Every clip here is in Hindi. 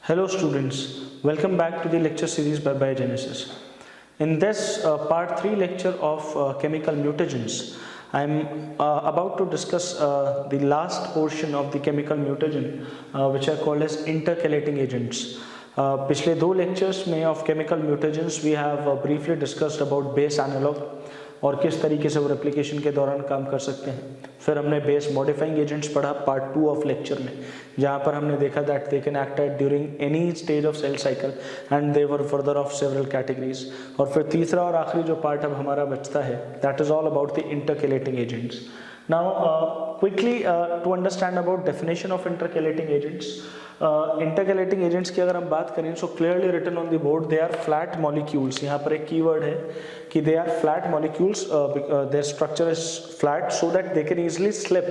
Hello students, welcome back to the lecture series by Biogenesis. In this part 3 lecture of chemical mutagens, I am about to discuss the last portion of the chemical mutagen which are called as intercalating agents. पिछले दो lectures में of chemical mutagens we have briefly discussed about base analog और किस तरीके से वो रेप्लिकेशन के दौरान काम कर सकते हैं. फिर हमने बेस मॉडिफाइंग एजेंट्स पढ़ा पार्ट 2 ऑफ लेक्चर में, जहाँ पर हमने देखा that they can act at during any stage of cell cycle and they were further of several categories. और फिर तीसरा और आखिरी जो पार्ट अब हमारा बचता है that is all about the intercalating agents. Now quickly to understand about definition of intercalating agents. Intercalating agents की अगर हम बात करें so clearly written on the board they are flat molecules. यहाँ पर एक कीवर्ड है कि they are flat molecules, their structure is flat so that they can easily slip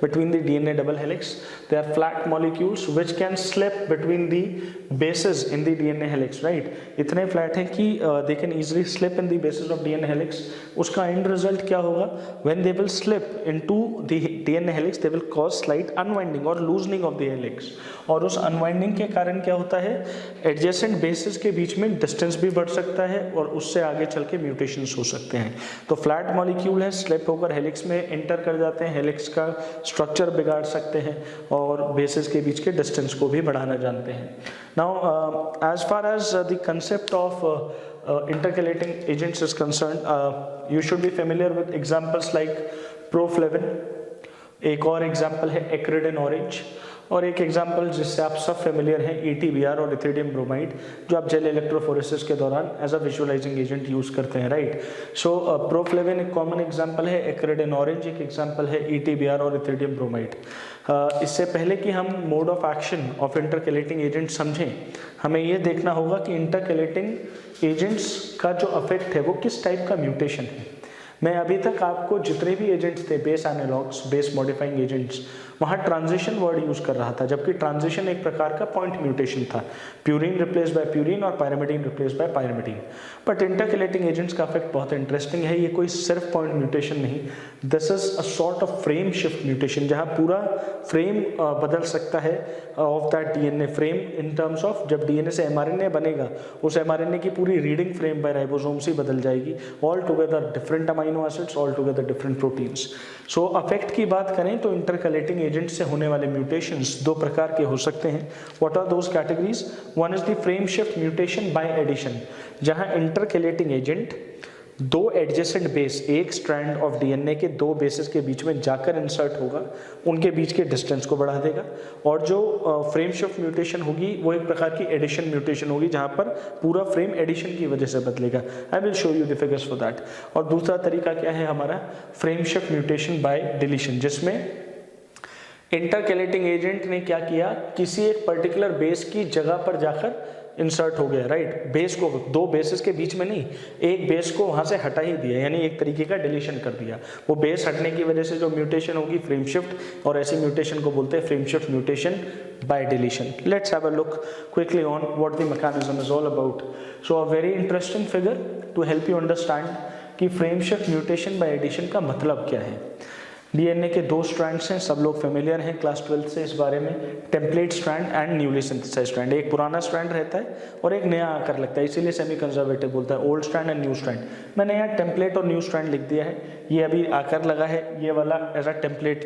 between the DNA double helix. They are flat molecules which can slip between the bases in the DNA helix, right? इतने flat हैं कि they can easily slip in the bases of DNA helix. उसका end result क्या होगा? When they will slip into the DNA helix, they will cause slight unwinding or loosening of the helix. और उस unwinding के कारण क्या होता है? Adjacent bases के बीच में distance भी बढ़ सकता है और उससे आगे चल के mutation हो सकते हैं. तो फ्लैट मॉलिक्यूल है, स्लिप होकर हेलिक्स में एंटर कर जाते हैं, हेलिक्स का स्ट्रक्चर बिगाड़ सकते हैं और बेसिस के बीच के डिस्टेंस को भी बढ़ाना जानते हैं. Now as far as the concept of intercalating agents is concerned, you should be familiar with examples like proflavine, एक और एग्जांपल है एक्रिडिन ऑरेंज, और एक एग्जांपल जिससे आप सब फेमिलियर हैं ETBr और इथिडियम ब्रोमाइड, जो आप जेल इलेक्ट्रोफोरेसिस के दौरान as a visualizing agent use करते हैं, राइट. सो प्रोफ्लेविन एक कॉमन एग्जांपल है, एक्रिडिन ऑरेंज एक एग्जांपल है, ETBr और इथिडियम ब्रोमाइड. इससे पहले कि हम mode of action of intercalating agent समझें, हमें ये देखना होगा कि इंटरकैलेटिंग एजेंट्स का जो अफेक्ट है वो किस टाइप का म्यूटेशन है. मैं अभी तक आपको जितने भी एजेंट्स थे, base analogues, base modifying agents, वहाँ ट्रांजिशन वर्ड यूज कर रहा था, जबकि ट्रांजिशन एक प्रकार का पॉइंट म्यूटेशन था. प्यूरिन रिप्लेस बाय प्यूरिन और pyrimidine replace by pyrimidine. But intercalating agents का इफेक्ट बहुत इंटरेस्टिंग है. ये कोई सिर्फ पॉइंट म्यूटेशन नहीं, this is a sort of frame shift mutation, जहाँ पूरा फ्रेम बदल सकता है of that DNA frame in terms of जब डीएनए से एमआरएनए बनेगा, उस एमआरएनए की पूरी रीडिंग फ्रेम बाय राइबोसोम्स ही बदल जाएगी. All together different amino acids, all together different proteins. So affect की बात करें तो इंटरकैलेटिंग एजेंट से होने वाले म्यूटेशंस दो प्रकार के हो सकते हैं. What are those categories? One is the frame shift mutation by addition, जहां इंटरकैलेटिंग एजेंट दो एडजेसेंट बेस, एक स्ट्रैंड ऑफ डीएनए के दो बेसिस के बीच में जाकर इंसर्ट होगा, उनके बीच के डिस्टेंस को बढ़ा देगा. और जो फ्रेम शिफ्ट म्यूटेशन होगी वो एक प्रकार की एडिशन म्यूटेशन होगी, जहां पर पूरा फ्रेम एडिशन की वजह से बदलेगा. I will show you the figures for that. और दूसरा तरीका क्या है हमारा? Frame shift mutation by deletion, जिसमें इंटरकैलेटिंग एजेंट ने क्या किया, किसी एक पर्टिकुलर बेस की जगह पर जाकर इंसर्ट हो गया, राइट. बेस को दो बेसिस के बीच में नहीं, एक बेस को वहां से हटा ही दिया, यानी एक तरीके का डिलीशन कर दिया. वो बेस हटने की वजह से जो म्यूटेशन होगी फ्रेम शिफ्ट, और ऐसी म्यूटेशन को बोलते हैं frame shift mutation by deletion. Let's have a look quickly on what the mechanism is all about. So a very interesting figure to help you understand कि frame shift mutation by addition का मतलब क्या है. डीएनए के दो स्ट्रैंड्स हैं, सब लोग फेमिलियर हैं क्लास 12 से इस बारे में. Template strand and newly synthesized strand. एक पुराना स्ट्रैंड रहता है और एक नया आकर लगता है, इसीलिए सेमी कंजर्वेटिव बोलता है. Old strand and new strand. मैंने यहाँ टेम्पलेट और न्यू स्ट्रैंड लिख दिया है. ये अभी आकर लगा है, ये वाला as a template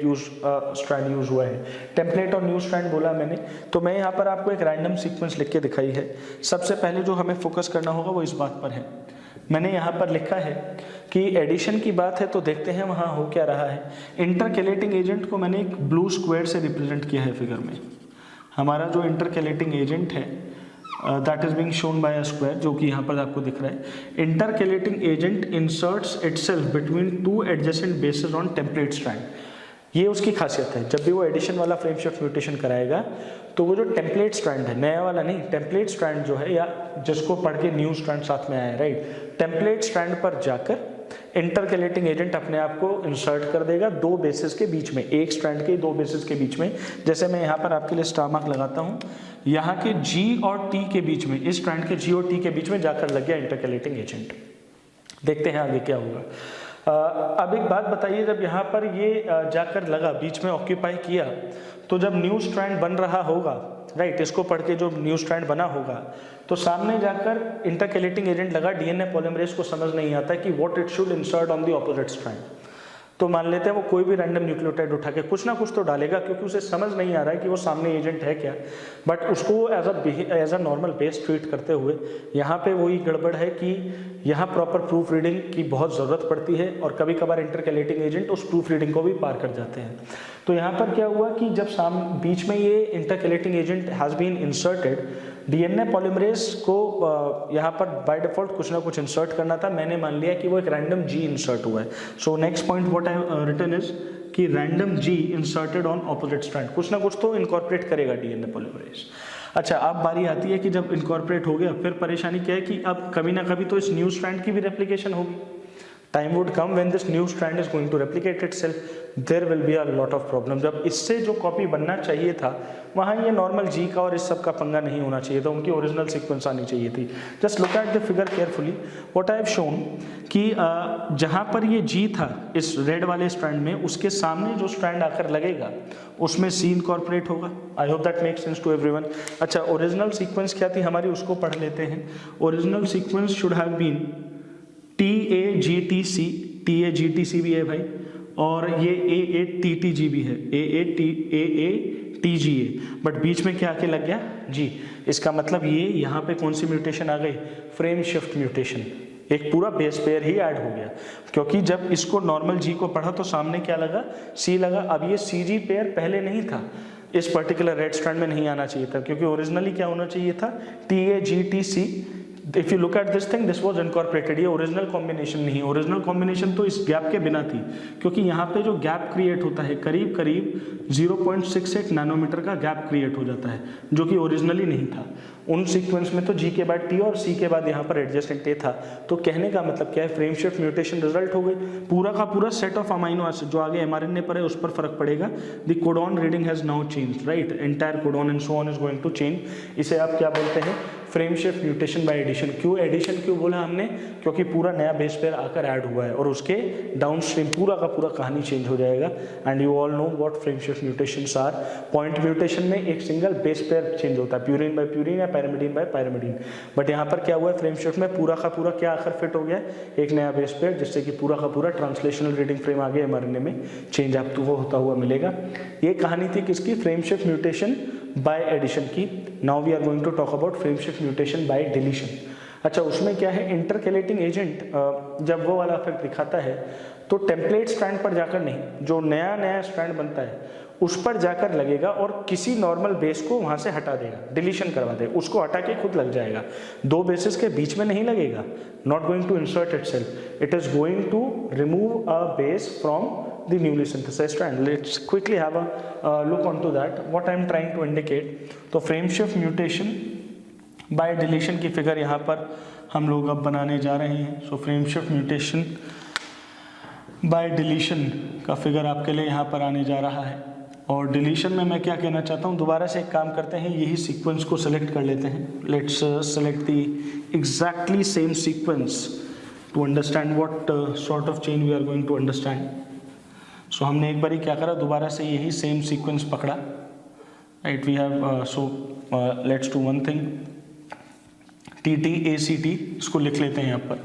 strand use हुआ है. टेम्पलेट और न्यू स्ट्रैंड बोला मैंने, तो मैं यहाँ पर आपको एक रैंडम सीक्वेंस लिख के दिखाई है. सबसे पहले जो हमें फोकस करना होगा वो इस बात पर है. मैंने यहाँ पर लिखा है कि एडिशन की बात है, तो देखते हैं वहाँ हो क्या रहा है. इंटरकैलेटिंग एजेंट को मैंने एक ब्लू स्क्वायर से रिप्रेजेंट किया है फिगर में. हमारा जो इंटरकैलेटिंग एजेंट है that is being shown by a square, जो कि यहाँ पर आपको दिख रहा है. Intercalating agent inserts itself between two adjacent bases on template strand. ये उसकी खासियत है. जब भी वो एडिशन वाला फ्रेम शिफ्ट म्यूटेशन कराएगा तो वो जो टेम्पलेट स्ट्रैंड है, नया वाला नहीं, टेम्पलेट स्ट्रैंड जो है, या जिसको पढ़ के न्यू स्ट्रैंड साथ में आया है, राइट. टेम्पलेट स्ट्रैंड पर जाकर इंटरकैलेटिंग एजेंट अपने आप को इंसर्ट कर देगा दो बेसिस के बीच में, एक स्ट्रैंड के दो बेसिस के बीच में. जैसे मैं यहाँ पर आपके लिए स्टार मार्क लगाता हूँ, यहाँ के G और T के बीच में, इस स्ट्रैंड के G और T के बीच में जाकर लग गया इंटरकैलेटिंग एजेंट. देखते हैं आगे क्या होगा. अब एक बात बताइए, जब यहाँ पर ये जाकर लगा, बीच में ऑक्यूपाई किया, तो जब न्यू स्ट्रैंड बन रहा होगा राइट, इसको पढ़ के जो न्यू स्ट्रैंड बना होगा, तो सामने जाकर इंटरकैलेटिंग एजेंट लगा, डीएनए पॉलीमरेज को समझ नहीं आता कि what it should insert on the opposite strand. तो मान लेते हैं वो कोई भी रैंडम न्यूक्लियोटाइड उठा के कुछ ना कुछ तो डालेगा, क्योंकि उसे समझ नहीं आ रहा है कि वो सामने एजेंट है क्या, बट उसको as a normal base treat करते हुए यहाँ पे वही गड़बड़ है कि यहाँ प्रॉपर प्रूफ रीडिंग की बहुत ज़रूरत पड़ती है, और कभी कभार इंटरकैलेटिंग एजेंट उस प्रूफ रीडिंग को भी पार कर जाते हैं। तो यहाँ पर क्या हुआ कि जब बीच में ये intercalating agent has been inserted, DNA polymerase को यहाँ पर बाय डिफॉल्ट कुछ ना कुछ इंसर्ट करना था, मैंने मान लिया कि वो एक रैंडम जी इंसर्ट हुआ है। So next point what I written is कि random G inserted on opposite strand, कुछ ना कुछ तो इनकॉर्पोरेट करेगा डीएनए पॉलीमरेज। अच्छा, अब बारी आती है कि जब इनकॉर्पोरेट हो गया, फिर परेशानी क्या है कि अब कभी ना कभी तो इस न्यू स्ट्रैंड की भी रेप्लिकेशन होगी। Time would come when this new strand is going to replicate itself, there will be a lot of problem. जब इससे जो कॉपी बनना चाहिए था वहाँ ये नॉर्मल जी का और इस सब का पंगा नहीं होना चाहिए था, उनकी ओरिजिनल सीक्वेंस आनी चाहिए थी। Just look at the figure carefully, what I have shown कि जहाँ पर ये जी था इस रेड वाले स्ट्रैंड में, उसके सामने जो स्ट्रैंड आकर लगेगा उसमें सी इनकॉर्पोरेट होगा। I hope that makes sense to everyone. अच्छा, ओरिजिनल सीक्वेंस क्या थी हमारी, उसको पढ़ लेते हैं। Original sequence should have been TAGTC, TAGTC भी है भाई, और ये AATTG भी है, AATGA, बट बीच में क्या आके लग गया जी। इसका मतलब ये यहाँ पे कौन सी म्यूटेशन आ गई, फ्रेम शिफ्ट म्यूटेशन। एक पूरा बेस पेयर ही ऐड हो गया, क्योंकि जब इसको नॉर्मल जी को पढ़ा तो सामने क्या लगा, सी लगा। अब ये CG पेयर पहले नहीं था, इस पर्टिकुलर रेड स्ट्रैंड में नहीं आना चाहिए था, क्योंकि ओरिजिनली क्या होना चाहिए था, TAGTC। If you look at this thing, this was incorporated. ये ओरिजिनल कॉम्बिनेशन नहीं, ओरिजिनल कॉम्बिनेशन तो इस गैप के बिना थी, क्योंकि यहाँ पे जो गैप क्रिएट होता है करीब करीब 0.68 नैनोमीटर का गैप क्रिएट हो जाता है, जो कि ओरिजिनली नहीं था। उन सीक्वेंस में तो जी के बाद टी और सी के बाद यहाँ पर एडजेसेंट ए था। तो कहने का मतलब क्या है, फ्रेम शिफ्ट म्यूटेशन रिजल्ट हो गई। पूरा का पूरा सेट ऑफ अमाइनो एसिड जो आगे एमआरएनए पर है उस पर फर्क पड़ेगा। The codon reading has now changed, right, entire codon and so on is going to change. इसे आप क्या बोलते हैं, frame shift mutation by addition. क्यों एडिशन क्यों बोला हमने, क्योंकि पूरा नया बेस पेयर आकर ऐड हुआ है और उसके डाउनस्ट्रीम पूरा का पूरा कहानी चेंज हो जाएगा। And you all know what frame shift mutations are. Point mutation में एक सिंगल बेस पेयर चेंज होता है, प्यूरिन बाय प्यूरिन या पैरामिडीन बाय पैरामिडीन। बट यहाँ पर क्या हुआ है, फ्रेम शिफ्ट में पूरा का पूरा क्या आकर फिट हो गया, एक नया बेस पेयर, जिससे कि पूरा का पूरा ट्रांसलेशनल रीडिंग फ्रेम आगे एमआरएनए में चेंज आपको वो होता हुआ मिलेगा। ये कहानी थी किसकी, frame shift mutation by addition की। Now we are going to talk about frame shift mutation by deletion. अच्छा, उसमें क्या है, इंटरकैलेटिंग एजेंट जब वो वाला इफेक्ट दिखाता है तो टेम्पलेट स्ट्रैंड पर जाकर नहीं, जो नया स्ट्रैंड बनता है उस पर जाकर लगेगा और किसी नॉर्मल बेस को वहां से हटा देगा, डिलीशन करवा देगा, उसको हटा के खुद लग जाएगा। दो बेसिस के बीच में नहीं लगेगा, not going to insert itself, it is going to remove a base from the newly synthesized strand. Let's quickly have a look onto that, what I am trying to indicate. तो frame shift mutation by deletion की फिगर यहाँ पर हम लोग अब बनाने जा रहे हैं। So frame shift mutation by deletion का फिगर आपके लिए यहाँ पर आने जा रहा है। और डिलीशन में मैं क्या कहना चाहता हूँ, दोबारा से एक काम करते हैं, यही सीक्वेंस को सेलेक्ट कर लेते हैं। Let's select the exactly same sequence to understand what sort of change we are going to understand. So हमने एक बार क्या करा, दोबारा से यही सेम सीक्वेंस पकड़ा, right. We have so let's do one thing, TTACT इसको लिख लेते हैं यहाँ पर।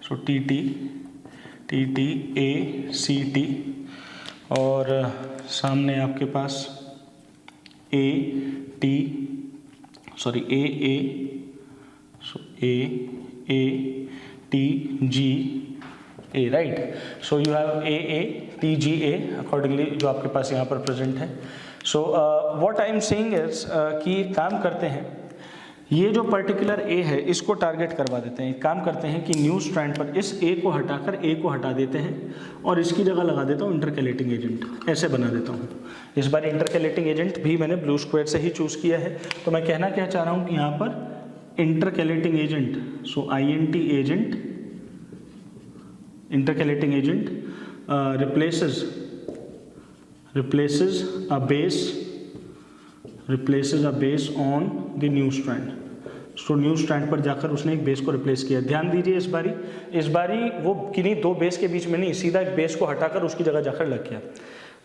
सो TTACT और सामने आपके पास AATGA, right. So you have AATGA accordingly जो आपके पास यहाँ पर प्रेजेंट है। So what I am saying is कि काम करते हैं, ये जो पर्टिकुलर A है इसको टारगेट करवा देते हैं। काम करते हैं कि न्यू स्ट्रैंड पर इस A को हटाकर A को हटा देते हैं और इसकी जगह लगा देता हूँ इंटरकैलेटिंग एजेंट, ऐसे बना देता हूँ। इस बार इंटरकैलेटिंग एजेंट भी मैंने ब्लू स्क्वायर से ही चूज़ किया है। तो मैं कहना क्या चाह रहा हूँ कि यहाँ पर intercalating agent, so INT agent, intercalating agent replaces a base on the new strand. So new strand पर जाकर उसने एक बेस को रिप्लेस किया। ध्यान दीजिए, इस बारी वो किन्हीं दो बेस के बीच में नहीं, सीधा एक बेस को हटाकर उसकी जगह जाकर लग गया।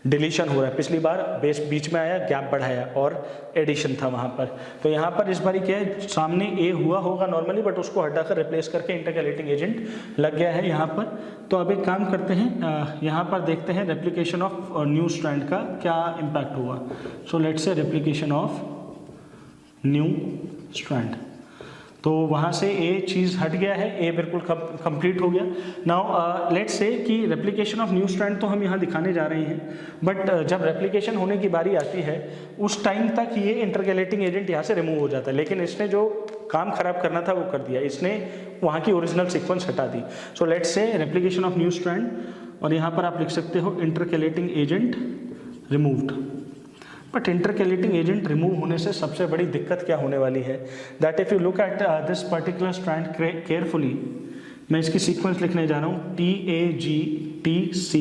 डिलीशन हो रहा है, पिछली बार बेस बीच में आया, गैप बढ़ाया और एडिशन था वहाँ पर। तो यहाँ पर इस बारी क्या है, सामने ए हुआ होगा नॉर्मली, बट उसको हटाकर रिप्लेस करके इंटरकैलेटिंग एजेंट लग गया है यहाँ पर। तो अब एक काम करते हैं, यहाँ पर देखते हैं रेप्लिकेशन ऑफ न्यू स्ट्रैंड का क्या इम्पैक्ट हुआ। सो let's say replication of new strand, तो वहाँ से ए चीज़ हट गया है, ए बिल्कुल कंप्लीट हो गया। नाउ लेट्स से कि रेप्लिकेशन ऑफ न्यू स्ट्रैंड तो हम यहाँ दिखाने जा रहे हैं, बट जब रेप्लिकेशन होने की बारी आती है उस टाइम तक ये इंटरकैलेटिंग एजेंट यहाँ से रिमूव हो जाता है, लेकिन इसने जो काम खराब करना था वो कर दिया, इसने वहाँ की ओरिजिनल सीक्वेंस हटा दी। So let's say replication of new strand, और यहाँ पर आप लिख सकते हो intercalating agent removed. But intercalating agent remove होने से सबसे बड़ी दिक्कत क्या होने वाली है, that if you look at this particular strand carefully, मैं इसकी सीक्वेंस लिखने जा रहा हूँ TAGTC,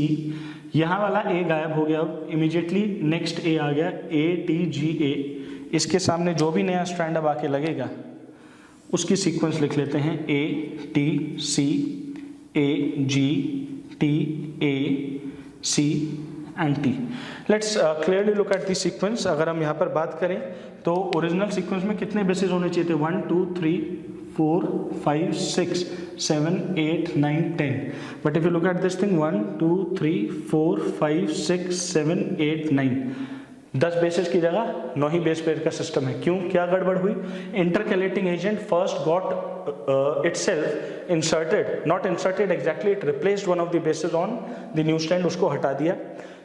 यहाँ वाला ए गायब हो गया, अब इमीडिएटली नेक्स्ट ए आ गया ATGA, इसके सामने जो भी नया स्ट्रैंड अब आके लगेगा उसकी सीक्वेंस लिख लेते हैं ATC AGTAC and T. Let's clearly look at the sequence. अगर हम यहाँ पर बात करें तो ओरिजिनल सीक्वेंस में कितने बेसिस होने चाहिए थे, 1 2 3 4 5 6 7 8 9 10, but if you look at this thing 1 2 3 4 5 6 7 8 9, 10 basis की जगह 9 ही बेस पेयर का सिस्टम है। क्यों, क्या गड़बड़ हुई, intercalating agent first got itself inserted, not inserted exactly, it replaced one of the bases on the new strand, उसको हटा दिया।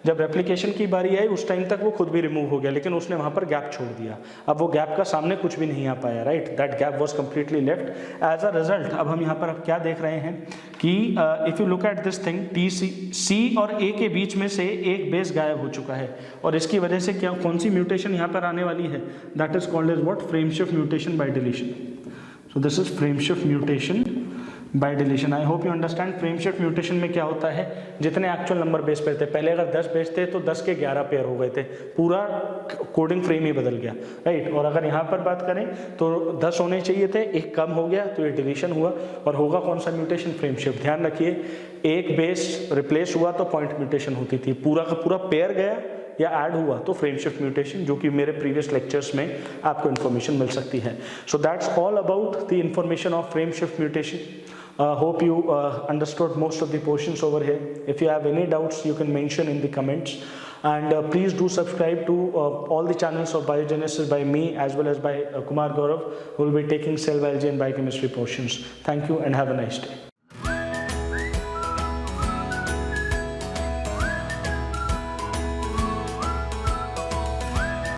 जब रेप्लिकेशन की बारी आई उस टाइम तक वो खुद भी रिमूव हो गया, लेकिन उसने वहाँ पर गैप छोड़ दिया, अब वो गैप का सामने कुछ भी नहीं आ पाया, right, that gap was completely left. As a result अब हम यहाँ पर अब क्या देख रहे हैं कि if you look at this thing, C और A के बीच में से एक बेस गायब हो चुका है, और इसकी वजह से क्या, कौन सी म्यूटेशन यहाँ पर आने वाली है, that is called as what, frame shift mutation by deletion. So this is frame shift mutation by deletion. I hope you understand frame shift mutation में क्या होता है, जितने एक्चुअल नंबर बेस पेयर थे, पहले अगर 10 बेस थे तो 10 के 11 पेयर हो गए थे, पूरा कोडिंग फ्रेम ही बदल गया, राइट। और अगर यहाँ पर बात करें तो 10 होने चाहिए थे, एक कम हो गया तो ये डिलीशन हुआ, और होगा कौन सा म्यूटेशन, फ्रेम शिफ्ट। ध्यान रखिए, एक बेस रिप्लेस हुआ तो पॉइंट म्यूटेशन होती थी, पूरा का पूरा पेयर गया या ऐड हुआ तो फ्रेम शिफ्ट म्यूटेशन, जो कि मेरे प्रीवियस लेक्चर्स में आपको इन्फॉर्मेशन मिल सकती है। So that's all about the information of frame shift mutation. Hope you understood most of the portions over here. If you have any doubts, you can mention in the comments, and please do subscribe to all the channels of Biogenesis by me as well as by Kumar Gaurav, who will be taking cell biology and biochemistry portions. Thank you and have a nice day.